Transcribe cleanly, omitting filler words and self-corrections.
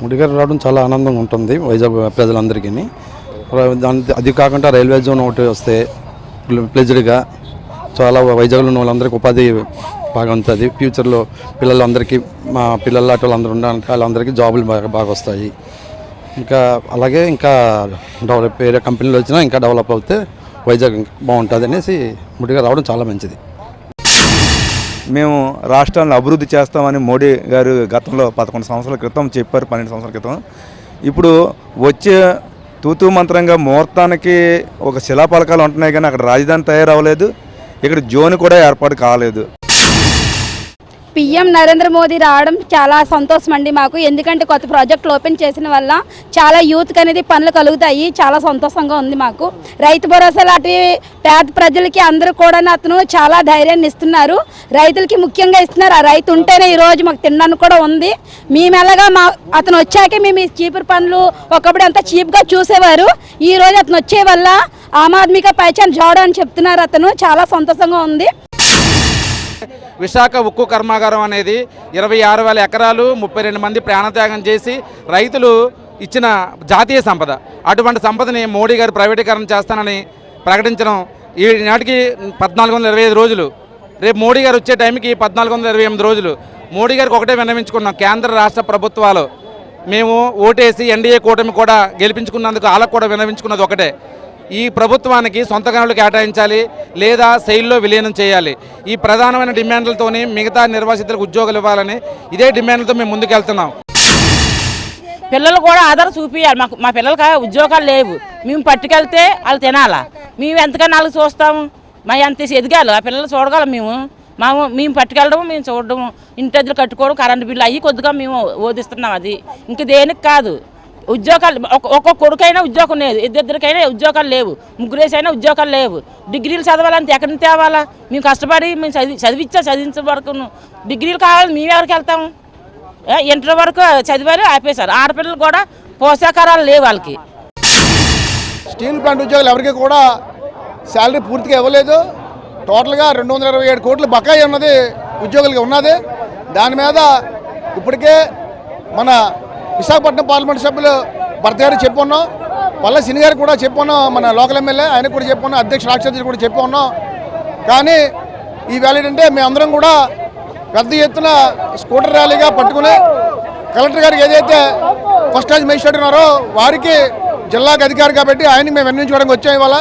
మోడీ గారు రావడం చాలా ఆనందంగా ఉంటుంది వైజాగ్ ప్రజలందరికీ. అది కాకుండా రైల్వే జోన్ ఒకటి వస్తే ప్లెజ్డ్గా చాలా వైజాగ్లో ఉన్న వాళ్ళందరికీ ఉపాధి బాగా ఉంటుంది. ఫ్యూచర్లో పిల్లలందరికీ మా పిల్లలు అటు వాళ్ళందరూ ఉండడానికి వాళ్ళందరికీ జాబులు బాగా వస్తాయి. ఇంకా అలాగే ఇంకా డెవలప్ వేరే కంపెనీలు వచ్చినా ఇంకా డెవలప్ అవుతే వైజాగ్ బాగుంటుంది అనేసి మోడీ గారు రావడం చాలా మంచిది. మేము రాష్ట్రాన్ని అభివృద్ధి చేస్తామని మోడీ గారు గతంలో 11 సంవత్సరాల క్రితం చెప్పారు, 12 సంవత్సరాల క్రితం. ఇప్పుడు వచ్చే తూతూ మంత్రంగా ముహూర్తానికి ఒక శిలాపలకాలు ఉంటున్నాయి, కానీ అక్కడ రాజధాని తయారవ్వలేదు, ఇక్కడ జోన్ కూడా ఏర్పాటు కాలేదు. పిఎం నరేంద్ర మోదీ రావడం చాలా సంతోషం అండి మాకు. ఎందుకంటే కొత్త ప్రాజెక్టులు ఓపెన్ చేసిన వల్ల చాలా యూత్కి అనేది పనులు కలుగుతాయి. చాలా సంతోషంగా ఉంది మాకు. రైతు భరోసా లాంటి పేద ప్రజలకి అందరూ కూడా అతను చాలా ధైర్యాన్ని ఇస్తున్నారు. రైతులకి ముఖ్యంగా ఇస్తున్నారు. ఆ రైతు ఉంటేనే ఈరోజు మాకు తినడానికి కూడా ఉంది. మేము ఎలాగా అతను వచ్చాకే మేము ఈ చీపురు పనులు ఒకప్పుడు అంతా చీప్గా చూసేవారు. ఈరోజు అతను వచ్చే వల్ల ఆమ్ ఆద్మీకి పైచాన్ జోడో అని చెప్తున్నారు. అతను చాలా సంతోషంగా ఉంది. విశాఖ ఉక్కు కర్మాగారం అనేది 26,000 ఎకరాలు 32 మంది ప్రాణత్యాగం చేసి రైతులు ఇచ్చిన జాతీయ సంపద. అటువంటి సంపదని మోడీ గారు ప్రైవేటీకరణ చేస్తానని ప్రకటించడం ఈ నాటికి 1425 రోజులు. రేపు మోడీ గారు వచ్చే టైంకి 1428 రోజులు. మోడీ గారికి ఒకటే విన్నవించుకున్నాం, కేంద్ర రాష్ట్ర ప్రభుత్వాలు మేము ఓటేసి ఎన్డీఏ కూటమి కూడా గెలిపించుకున్నందుకు వాళ్ళకు కూడా విన్నవించుకున్నది ఒకటే, ఈ ప్రభుత్వానికి సొంత గనులు కేటాయించాలి లేదా సెయిల్లో విలీనం చేయాలి. ఈ ప్రధానమైన డిమాండ్లతోని మిగతా నిర్వాసితులకు ఉద్యోగాలు ఇవ్వాలని ఇదే డిమాండ్లతో మేము ముందుకెళ్తున్నాం. పిల్లలు కూడా ఆధార్ చూపించాలి. మా పిల్లలకి ఉద్యోగాలు లేవు, మేము పట్టుకెళ్తే వాళ్ళు తినాలా, మేము ఎంతకన్నా వాళ్ళు చూస్తాము, మా ఎంత ఎదగాలి, ఆ పిల్లలు చూడగలం. మేము పట్టుకెళ్ళడం, మేము చూడడం, ఇంటి అద్దెలు కట్టుకోవడం, కరెంటు బిల్లు అవి కొద్దిగా మేము ఓదిస్తున్నాం. అది ఇంక దేనికి కాదు. ఉద్యోగాలు ఒక్కొక్క కొడుకైనా ఉద్యోగం లేదు, ఇద్దరికైనా ఉద్యోగాలు లేవు, ముగ్గురేసైనా ఉద్యోగాలు లేవు. డిగ్రీలు చదవాలంటే ఎక్కడి నుంచి తేవాలా? మేము కష్టపడి మేము చదివించే వరకు డిగ్రీలు కావాలి, మేము ఎవరికి వెళ్తాము? ఇంటర్ వరకు చదివారు, ఆపేశారు. ఆడపిల్లలు కూడా పోషకాహారాలు లేవు వాళ్ళకి. స్టీల్ ప్లాంట్ ఉద్యోగులు ఎవరికి కూడా శాలరీ పూర్తిగా ఇవ్వలేదు. టోటల్గా 227 కోట్ల బకాయి ఉన్నది ఉద్యోగులకి ఉన్నది. దాని మీద ఇప్పటికే మన విశాఖపట్నం పార్లమెంట్ సభ్యులు భర్త గారు చెప్పున్నాం, పల్ల సిని గారు కూడా చెప్పున్నాం, మన లోకల్ ఎమ్మెల్యే ఆయనకు కూడా చెప్పున్నాం, అధ్యక్ష రాక్షసి కూడా చెప్పున్నాం. కానీ ఈవేళ ఏంటంటే మేమందరం కూడా పెద్ద ఎత్తున స్కూటర్ ర్యాలీగా పట్టుకుని కలెక్టర్ గారికి ఏదైతే ఫస్ట్ క్లాస్ మేజిస్ట్రేట్ ఉన్నారో వారికి జిల్లాకు అధికారి కాబట్టి ఆయనకి మేము విన్నవించుకోవడానికి వచ్చాం. ఇవాళ